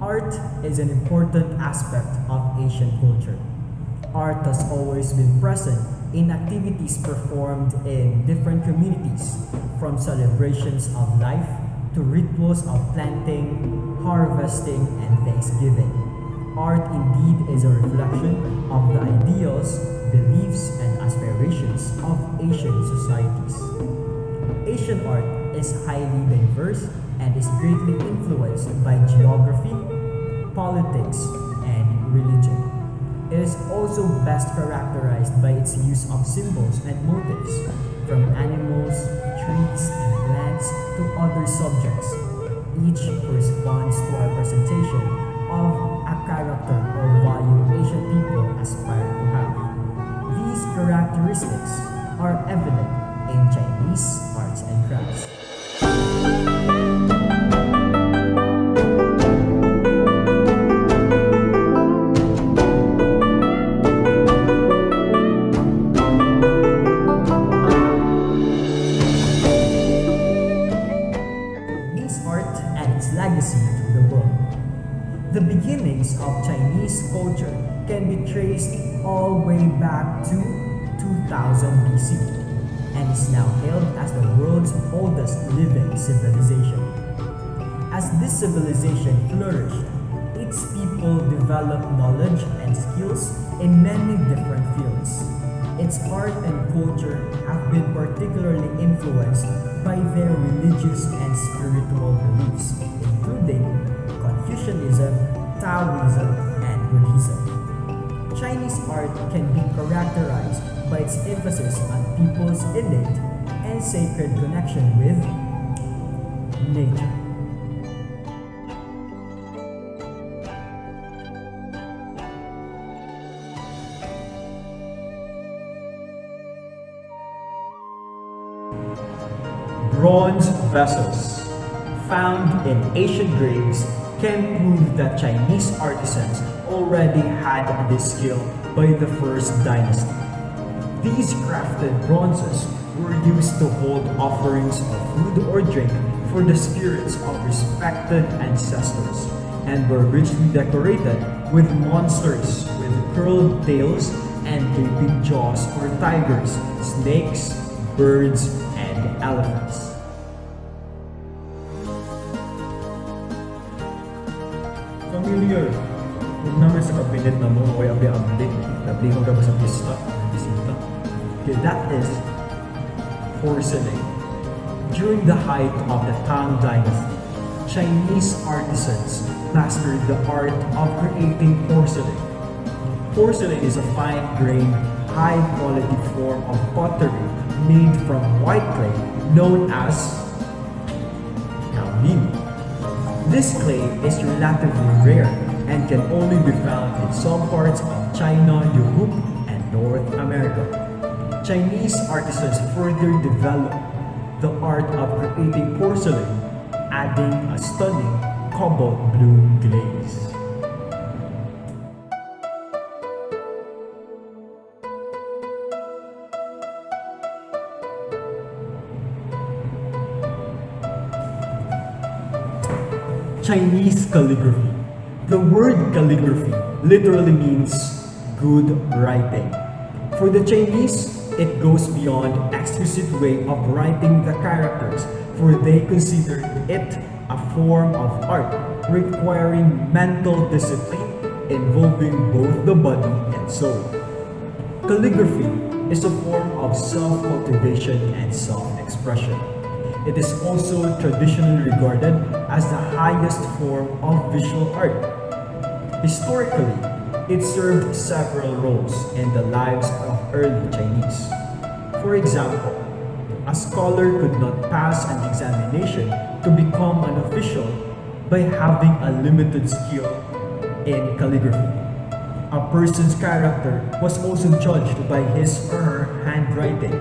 Art is an important aspect of Asian culture. Art has always been present in activities performed in different communities, from celebrations of life to rituals of planting, harvesting, and Thanksgiving. Art indeed is a reflection of the ideals, beliefs, and aspirations of Asian societies. Asian art is highly diverse and is greatly influenced by geography, politics, and religion. It is also best characterized by its use of symbols and motifs, from animals, trees, and plants to other subjects. Each corresponds to a presentation of a character or value Asian people aspire to have. These characteristics are evident in Chinese arts and crafts. Legacy to the world. The beginnings of Chinese culture can be traced all the way back to 2000 BC and is now hailed as the world's oldest living civilization. As this civilization flourished, its people developed knowledge and skills in many different fields. Its art and culture have been particularly influenced by their religious and spiritual beliefs, including Confucianism, Taoism, and Buddhism. Chinese art can be characterized by its emphasis on people's innate and sacred connection with nature. Bronze vessels found in Asian graves can prove that Chinese artisans already had this skill by the first dynasty. These crafted bronzes were used to hold offerings of food or drink for the spirits of respected ancestors and were richly decorated with monsters with curled tails and gaping jaws for tigers, snakes, birds, and elephants. Familiar. Huwag naman sa kabinet na mo o abli-abli. Abli mo ka ba sa pista? Bisita. Okay, that is porcelain. During the height of the Tang Dynasty, Chinese artisans mastered the art of creating porcelain. Porcelain is a fine-grained, high-quality form of pottery made from white clay known as kaolin. This clay is relatively rare and can only be found in some parts of China, Europe, and North America. Chinese artisans further developed the art of creating porcelain, adding a stunning cobalt blue glaze. Chinese calligraphy. The word calligraphy literally means good writing. For the Chinese, it goes beyond exquisite way of writing the characters, for they considered it a form of art requiring mental discipline involving both the body and soul. Calligraphy is a form of self-cultivation and self-expression. It is also traditionally regarded as the highest form of visual art. Historically, it served several roles in the lives of early Chinese. For example, a scholar could not pass an examination to become an official by having a limited skill in calligraphy. A person's character was also judged by his or her handwriting,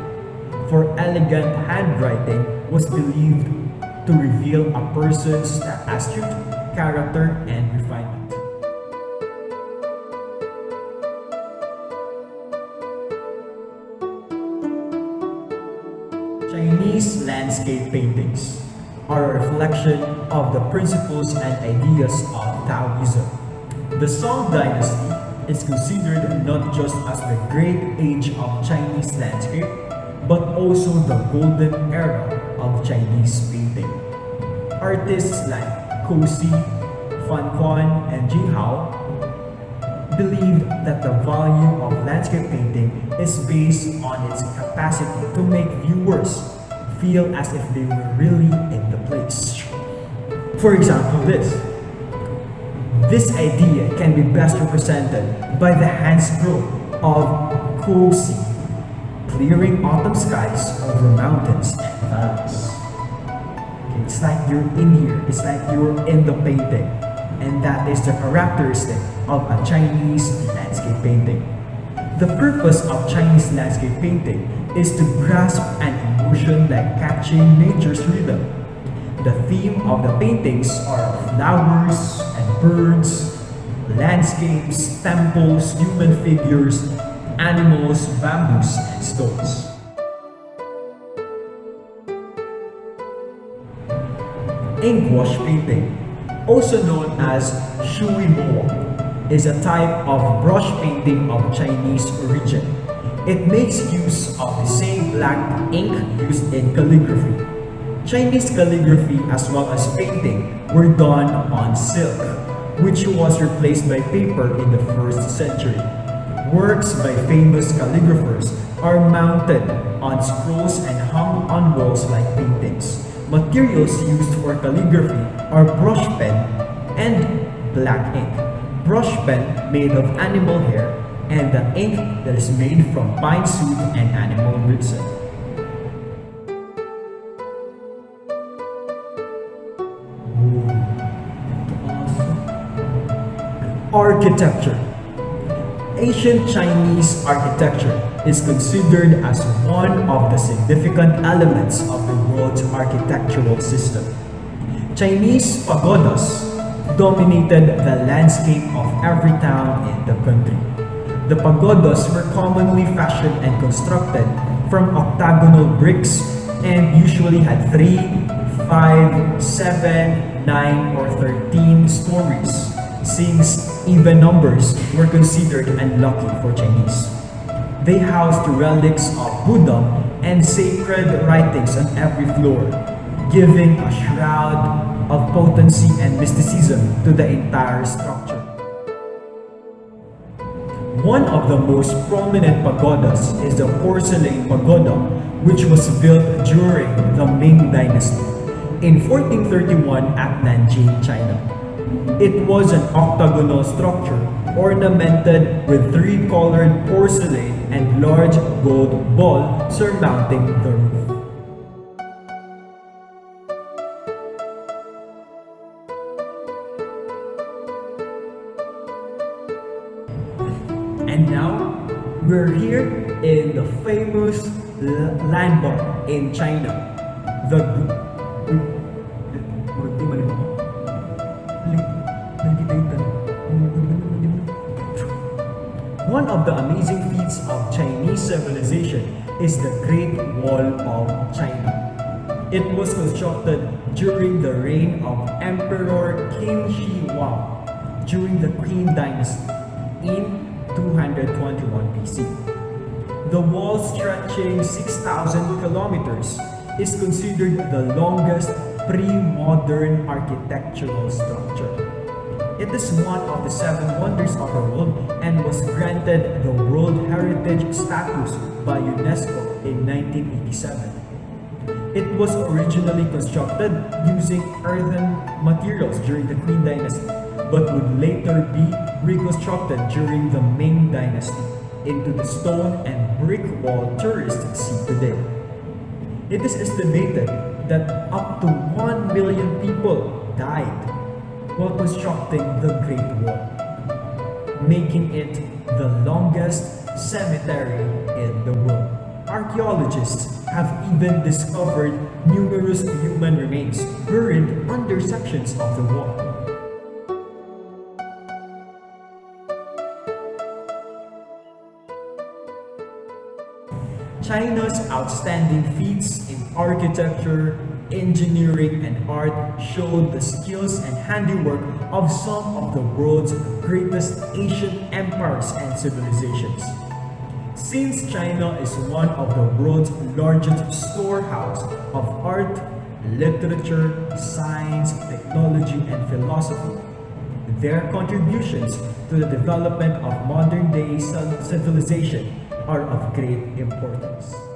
for elegant handwriting was believed to reveal a person's astute character and refinement. Chinese landscape paintings. are a reflection of the principles and ideas of Taoism. The Song Dynasty is considered not just as the great age of Chinese landscape, but also the golden era of Chinese painting. Artists like Cosi, Fan Quan, and Jing Hao believed that the value of landscape painting is based on its capacity to make viewers feel as if they were really in the place. For example, this idea can be best represented by the hand stroke of Cosi, clearing autumn skies over mountains and valleys. Okay, it's like you're in here, it's like you're in the painting, and that is the characteristic of a Chinese landscape painting. The purpose of Chinese landscape painting is to grasp an emotion like catching nature's rhythm. The theme of the paintings are flowers and birds, landscapes, temples, human figures, animals, bamboos, and stones. Ink wash painting, also known as shui mo, is a type of brush painting of Chinese origin. It makes use of the same black ink used in calligraphy. Chinese calligraphy as well as painting were done on silk, which was replaced by paper in the 1st century. Works by famous calligraphers are mounted on scrolls and hung on walls like paintings. Materials used for calligraphy are brush pen and black ink. Brush pen made of animal hair, and the ink that is made from pine soot and animal ricin. Architecture. Ancient Chinese architecture is considered as one of the significant elements of the world's architectural system. Chinese pagodas dominated the landscape of every town in the country. The pagodas were commonly fashioned and constructed from octagonal bricks and usually had 3, 5, 7, 9, or 13 stories, since even numbers were considered unlucky for Chinese. They housed relics of Buddha and sacred writings on every floor, giving a shroud of potency and mysticism to the entire structure. One of the most prominent pagodas is the porcelain pagoda, which was built during the Ming Dynasty in 1431 at Nanjing, China. It was an octagonal structure ornamented with 3-colored porcelain and large gold ball surmounting the roof. And now, we're here in the famous landmark in China, the One of the amazing feats of Chinese civilization is the Great Wall of China. It was constructed during the reign of Emperor Qin Shi Huang during the Qin Dynasty in 221 BC. The wall, stretching 6,000 kilometers, is considered the longest pre-modern architectural structure. It is one of the 7 wonders of the world and was granted the World Heritage status by UNESCO in 1987. It was originally constructed using earthen materials during the Qin Dynasty, but would later be reconstructed during the Ming Dynasty into the stone and brick wall tourists see today. It is estimated that up to 1 million people died while constructing the Great Wall, making it the longest cemetery in the world. Archaeologists have even discovered numerous human remains buried under sections of the wall. China's outstanding feats in architecture, engineering, and art showed the skills and handiwork of some of the world's greatest ancient empires and civilizations. Since China is one of the world's largest storehouse of art, literature, science, technology, and philosophy, their contributions to the development of modern-day civilization are of great importance.